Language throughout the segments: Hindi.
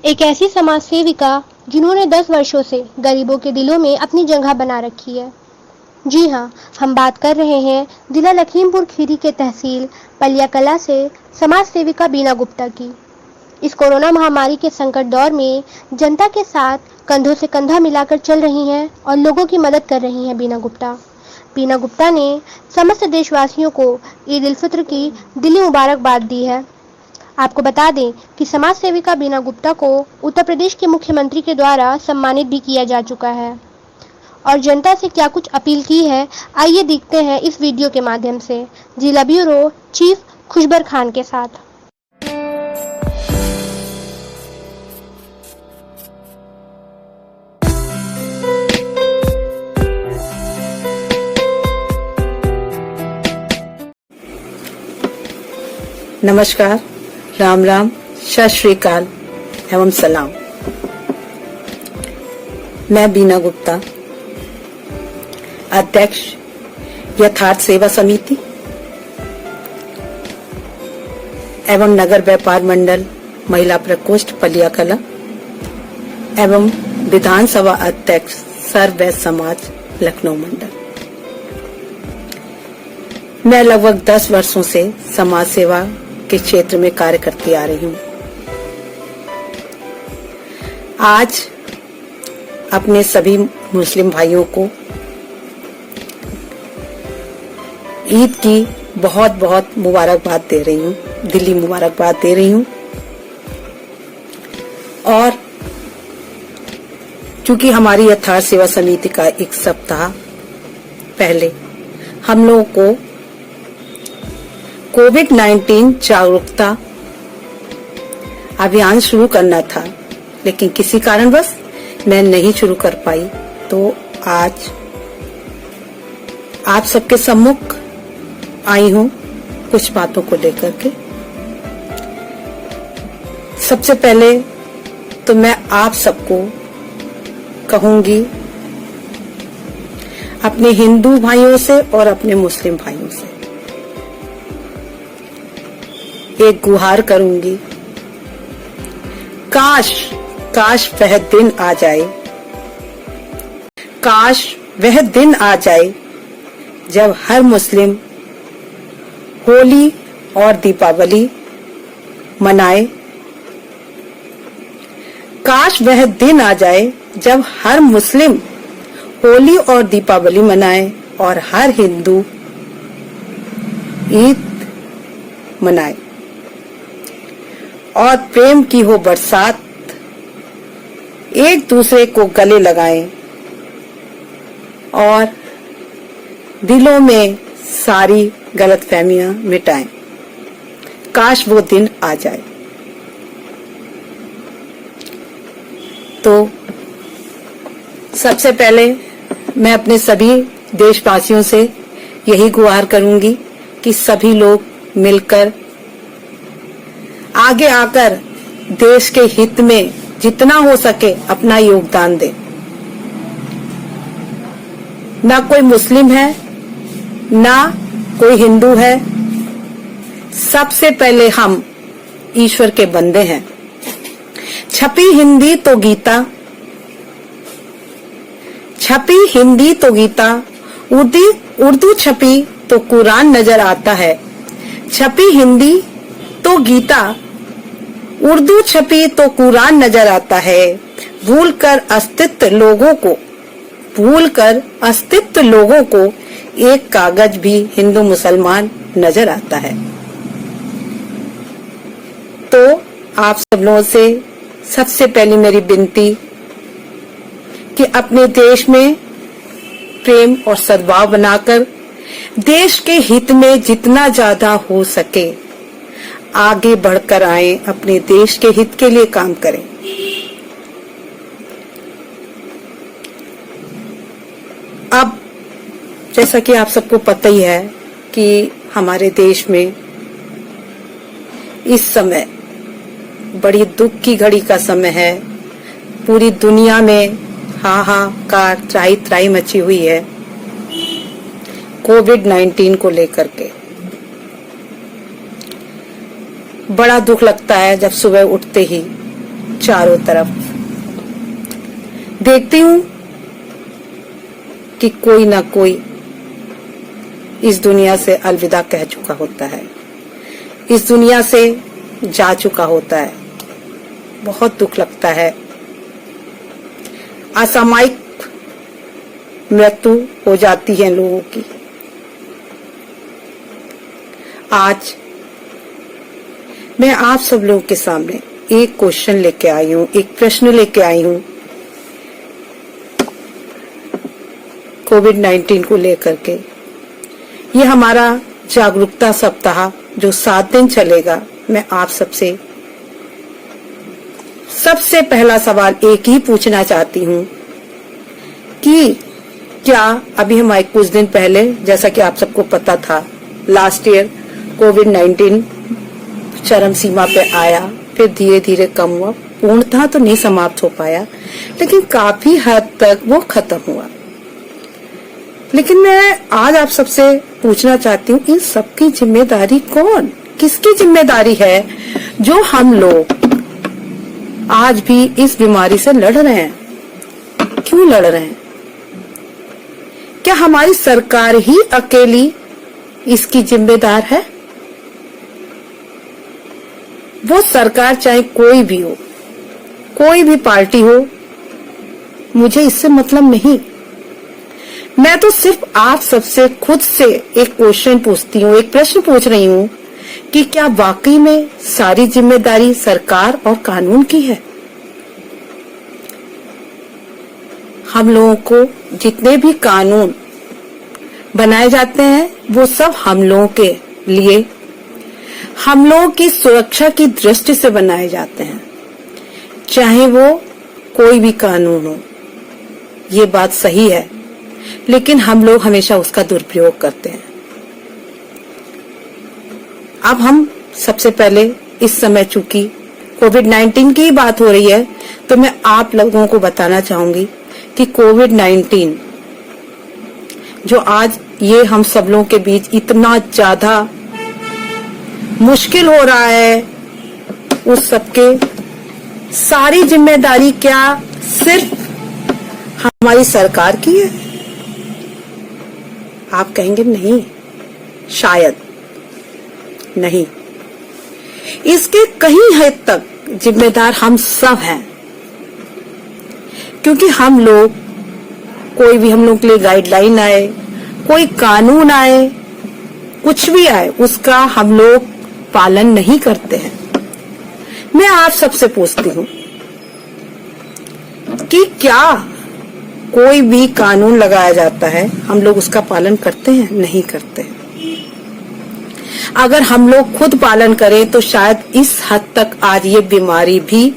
एक ऐसी समाज सेविका जिन्होंने 10 वर्षों से गरीबों के दिलों में अपनी जगह बना रखी है। जी हाँ, हम बात कर रहे हैं जिला लखीमपुर खीरी के तहसील पलियाकला से समाज सेविका बीना गुप्ता की। इस कोरोना महामारी के संकट दौर में जनता के साथ कंधों से कंधा मिलाकर चल रही हैं और लोगों की मदद कर रही हैं बीना गुप्ता। बीना गुप्ता ने समस्त देशवासियों को ईद उल फित्र की दिली मुबारकबाद दी है। आपको बता दें कि समाज सेविका बीना गुप्ता को उत्तर प्रदेश के मुख्यमंत्री के द्वारा सम्मानित भी किया जा चुका है। और जनता से क्या कुछ अपील की है, आइए देखते हैं इस वीडियो के माध्यम से जिला ब्यूरो चीफ खुशबर खान के साथ। नमस्कार, राम राम, सत श्री अकाल एवं सलाम। मैं बीना गुप्ता, अध्यक्ष यथार्थ सेवा समिति एवं नगर व्यापार मंडल महिला प्रकोष्ठ पलियाकला एवं विधानसभा अध्यक्ष सर्व वैश्य समाज लखनऊ मंडल। मैं लगभग 10 वर्षों से समाज सेवा के क्षेत्र में कार्य करती आ रही हूँ। आज अपने सभी मुस्लिम भाइयों को ईद की बहुत बहुत मुबारकबाद दे रही हूँ, दिली मुबारकबाद दे रही हूँ। और चूंकि हमारी यथार्थ सेवा समिति का एक सप्ताह पहले हम लोगों को कोविड-19 जागरूकता अभियान शुरू करना था, लेकिन किसी कारणवश मैं नहीं शुरू कर पाई, तो आज आप सबके सम्मुख आई हूं कुछ बातों को लेकर के। सबसे पहले तो मैं आप सबको कहूंगी, अपने हिंदू भाइयों से और अपने मुस्लिम भाइयों से एक गुहार करूंगी। काश वह दिन आ जाए, काश वह दिन आ जाए जब हर मुस्लिम होली और दीपावली मनाए। काश वह दिन आ जाए जब हर मुस्लिम होली और दीपावली मनाए और हर हिंदू ईद मनाए और प्रेम की हो बरसात, एक दूसरे को गले लगाएं और दिलों में सारी गलतफहमियां मिटाएं। काश वो दिन आ जाए। तो सबसे पहले मैं अपने सभी देशवासियों से यही गुहार करूंगी कि सभी लोग मिलकर आगे आकर देश के हित में जितना हो सके अपना योगदान दें। ना कोई मुस्लिम है, ना कोई हिंदू है, सबसे पहले हम ईश्वर के बंदे हैं। छपी हिंदी तो गीता, छपी हिंदी तो गीता, उर्दू छपी तो कुरान नजर आता है। छपी हिंदी तो गीता, उर्दू छपी तो कुरान नजर आता है। भूलकर अस्तित्व लोगों को एक कागज भी हिंदू मुसलमान नजर आता है। तो आप सब लोगों से सबसे पहली मेरी विनती कि अपने देश में प्रेम और सद्भाव बनाकर देश के हित में जितना ज्यादा हो सके आगे बढ़कर आए, अपने देश के हित के लिए काम करें। अब जैसा कि आप सबको पता ही है कि हमारे देश में इस समय बड़ी दुख की घड़ी का समय है। पूरी दुनिया में हाहाकार त्राही त्राही मची हुई है कोविड-19 को लेकर के। बड़ा दुख लगता है जब सुबह उठते ही चारों तरफ देखती हूं कि कोई ना कोई इस दुनिया से अलविदा कह चुका होता है, इस दुनिया से जा चुका होता है। बहुत दुख लगता है। असामयिक मृत्यु हो जाती है लोगों की। आज मैं आप सब लोगों के सामने एक क्वेश्चन लेके आई हूं, एक प्रश्न लेके आई हूं कोविड-19 को लेकर के। ये हमारा जागरूकता सप्ताह जो 7 दिन चलेगा, मैं आप सबसे पहला सवाल एक ही पूछना चाहती हूं कि क्या अभी हमारे कुछ दिन पहले, जैसा कि आप सबको पता था, लास्ट ईयर कोविड-19 चरम सीमा पे आया, फिर धीरे धीरे कम हुआ, पूर्णतः तो नहीं समाप्त हो पाया, लेकिन काफी हद तक वो खत्म हुआ। लेकिन मैं आज आप सबसे पूछना चाहती हूँ, इन सबकी जिम्मेदारी कौन, किसकी जिम्मेदारी है जो हम लोग आज भी इस बीमारी से लड़ रहे हैं? क्यों लड़ रहे हैं? क्या हमारी सरकार ही अकेली इसकी जिम्मेदार है? वो सरकार चाहे कोई भी हो, कोई भी पार्टी हो, मुझे इससे मतलब नहीं। मैं तो सिर्फ आप सबसे खुद से एक क्वेश्चन पूछती हूँ, एक प्रश्न पूछ रही हूँ कि क्या वाकई में सारी जिम्मेदारी सरकार और कानून की है? हम लोगों को जितने भी कानून बनाए जाते हैं वो सब हम लोगों के लिए, हम लोगों की सुरक्षा की दृष्टि से बनाए जाते हैं, चाहे वो कोई भी कानून हो। ये बात सही है, लेकिन हम लोग हमेशा उसका दुरुपयोग करते हैं। अब हम सबसे पहले इस समय, चूंकि कोविड-19 की बात हो रही है, तो मैं आप लोगों को बताना चाहूंगी कि कोविड-19 जो आज ये हम सब लोगों के बीच इतना ज्यादा मुश्किल हो रहा है, उस सबके सारी जिम्मेदारी क्या सिर्फ हमारी सरकार की है? आप कहेंगे नहीं, शायद नहीं। इसके कहीं हद तक जिम्मेदार हम सब हैं, क्योंकि हम लोग, कोई भी हम लोग के लिए गाइडलाइन आए, कोई कानून आए, कुछ भी आए, उसका हम लोग पालन नहीं करते हैं। मैं आप सबसे पूछती हूँ कि क्या कोई भी कानून लगाया जाता है, हम लोग उसका पालन करते हैं? नहीं करते। अगर हम लोग खुद पालन करें तो शायद इस हद तक आज ये बीमारी भी,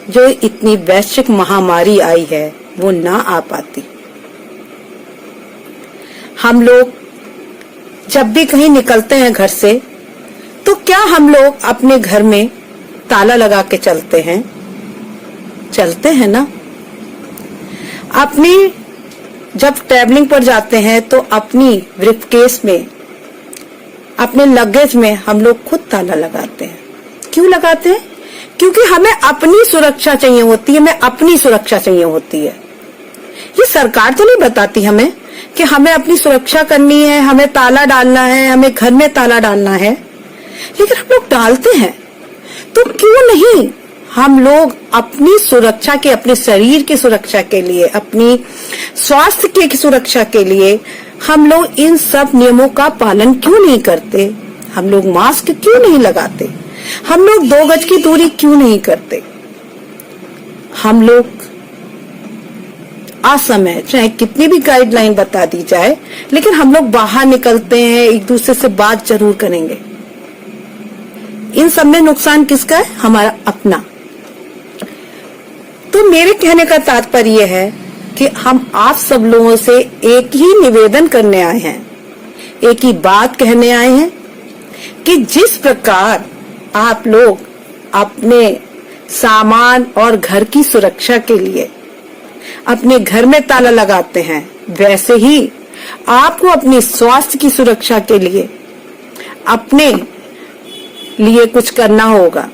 जो इतनी वैश्विक महामारी आई है, वो ना आ पाती। हम लोग जब भी कहीं निकलते हैं घर से, तो क्या हम लोग अपने घर में ताला लगा के चलते हैं? चलते हैं ना। अपनी जब ट्रैवलिंग पर जाते हैं तो अपनी ब्रीफकेस में, अपने लगेज में हम लोग खुद ताला लगाते हैं। क्यों लगाते हैं? क्योंकि हमें अपनी सुरक्षा चाहिए होती है, हमें अपनी सुरक्षा चाहिए होती है। ये सरकार तो नहीं बताती हमें कि हमें अपनी सुरक्षा करनी है, हमें ताला डालना है, हमें घर में ताला डालना है, लेकिन हम लोग डालते हैं। तो क्यों नहीं हम लोग अपनी सुरक्षा के, अपने शरीर की सुरक्षा के लिए, अपनी स्वास्थ्य की सुरक्षा के लिए हम लोग इन सब नियमों का पालन क्यों नहीं करते? हम लोग मास्क क्यों नहीं लगाते? हम लोग 2 गज की दूरी क्यों नहीं करते? हम लोग असमय, चाहे कितनी भी गाइडलाइन बता दी जाए, लेकिन हम लोग बाहर निकलते हैं, एक दूसरे से बात जरूर करेंगे। इन सब में नुकसान किसका है? हमारा अपना। तो मेरे कहने का तात्पर्य है कि हम आप सब लोगों से एक ही निवेदन करने आए हैं, एक ही बात कहने आए हैं कि जिस प्रकार आप लोग अपने सामान और घर की सुरक्षा के लिए अपने घर में ताला लगाते हैं, वैसे ही आपको अपने स्वास्थ्य की सुरक्षा के लिए अपने लिए कुछ करना होगा,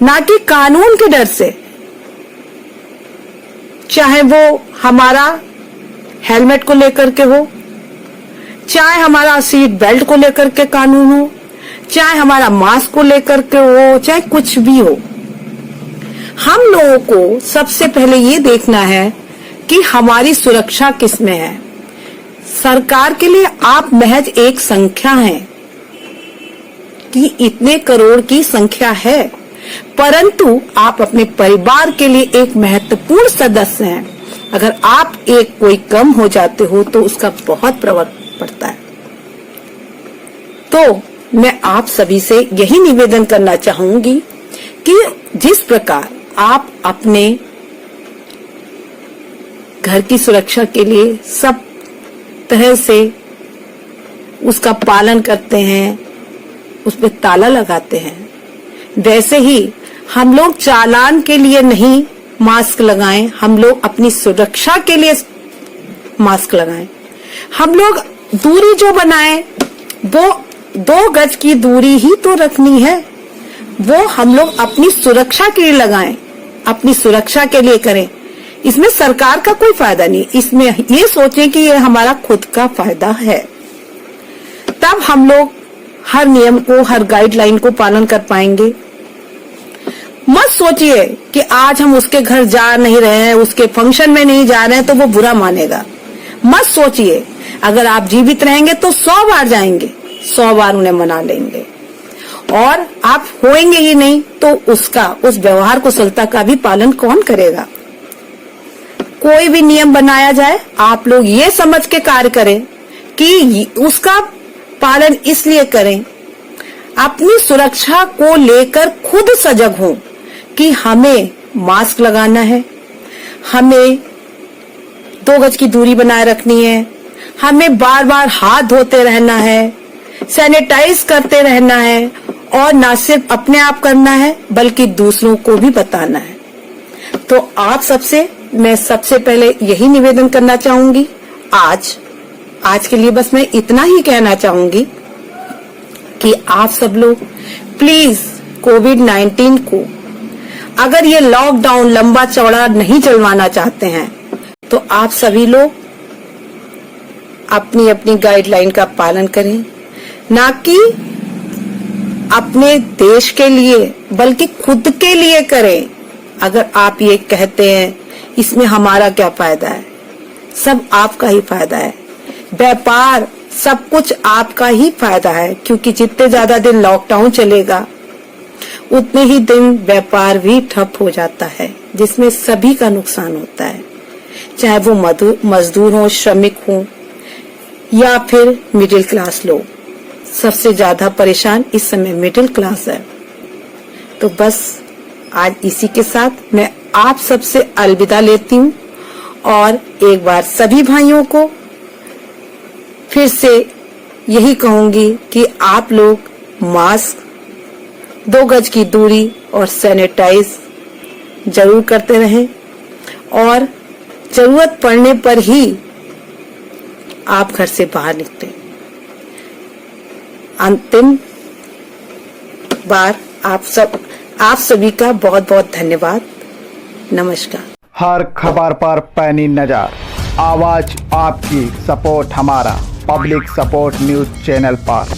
ना कि कानून के डर से चाहे वो हमारा हेलमेट को लेकर के हो, चाहे हमारा सीट बेल्ट को लेकर के कानून हो, चाहे हमारा मास्क को लेकर के हो, चाहे कुछ भी हो। हम लोगों को सबसे पहले ये देखना है कि हमारी सुरक्षा किसमें है। सरकार के लिए आप महज एक संख्या हैं कि इतने करोड़ की संख्या है, परंतु आप अपने परिवार के लिए एक महत्वपूर्ण सदस्य हैं। अगर आप एक कोई कम हो जाते हो तो उसका बहुत प्रभाव पड़ता है। तो मैं आप सभी से यही निवेदन करना चाहूंगी कि जिस प्रकार आप अपने घर की सुरक्षा के लिए सब तरह से उसका पालन करते हैं, उस पर ताला लगाते हैं, वैसे ही हम लोग चालान के लिए नहीं मास्क लगाएं, हम लोग अपनी सुरक्षा के लिए मास्क लगाएं। हम लोग दूरी जो बनाएं वो 2 गज की दूरी ही तो रखनी है, वो हम लोग अपनी सुरक्षा के लिए लगाएं, अपनी सुरक्षा के लिए करें। इसमें सरकार का कोई फायदा नहीं, इसमें ये सोचें कि ये हमारा खुद का फायदा है। तब हम लोग हर नियम को, हर गाइडलाइन को पालन कर पाएंगे। मत सोचिए कि आज हम उसके घर जा नहीं रहे हैं, उसके फंक्शन में नहीं जा रहे हैं तो वो बुरा मानेगा। मत सोचिए, अगर आप जीवित रहेंगे तो 100 बार जाएंगे, 100 बार उन्हें मना लेंगे, और आप होएंगे ही नहीं तो उस व्यवहार कुशलता का भी पालन कौन करेगा। कोई भी नियम बनाया जाए, आप लोग ये समझ के कार्य करें कि उसका पालन इसलिए करें, अपनी सुरक्षा को लेकर खुद सजग हों कि हमें मास्क लगाना है, हमें 2 गज की दूरी बनाए रखनी है, हमें बार बार हाथ धोते रहना है, सैनिटाइज करते रहना है, और ना सिर्फ अपने आप करना है बल्कि दूसरों को भी बताना है। तो आप सबसे मैं सबसे पहले यही निवेदन करना चाहूंगी। आज के लिए बस मैं इतना ही कहना चाहूंगी कि आप सब लोग प्लीज कोविड-19 को, अगर ये लॉकडाउन लंबा चौड़ा नहीं चलवाना चाहते हैं तो आप सभी लोग अपनी अपनी गाइडलाइन का पालन करें, ना कि अपने देश के लिए बल्कि खुद के लिए करें। अगर आप ये कहते हैं इसमें हमारा क्या फायदा है, सब आपका ही फायदा है, व्यापार सब कुछ आपका ही फायदा है, क्योंकि जितने ज्यादा दिन लॉकडाउन चलेगा उतने ही दिन व्यापार भी ठप हो जाता है, जिसमें सभी का नुकसान होता है, चाहे वो मजदूर हो, श्रमिक हो या फिर मिडिल क्लास लोग। सबसे ज्यादा परेशान इस समय मिडिल क्लास है। तो बस आज इसी के साथ मैं आप सबसे अलविदा लेती हूँ, और एक बार सभी भाइयों को फिर से यही कहूंगी कि आप लोग मास्क, 2 गज की दूरी और सैनिटाइज जरूर करते रहें, और जरूरत पड़ने पर ही आप घर से बाहर निकलें। अंतिम बार आप सभी का बहुत बहुत धन्यवाद। नमस्कार। हर खबर पर पैनी नजर, आवाज आपकी, सपोर्ट हमारा, पब्लिक सपोर्ट न्यूज चैनल पर।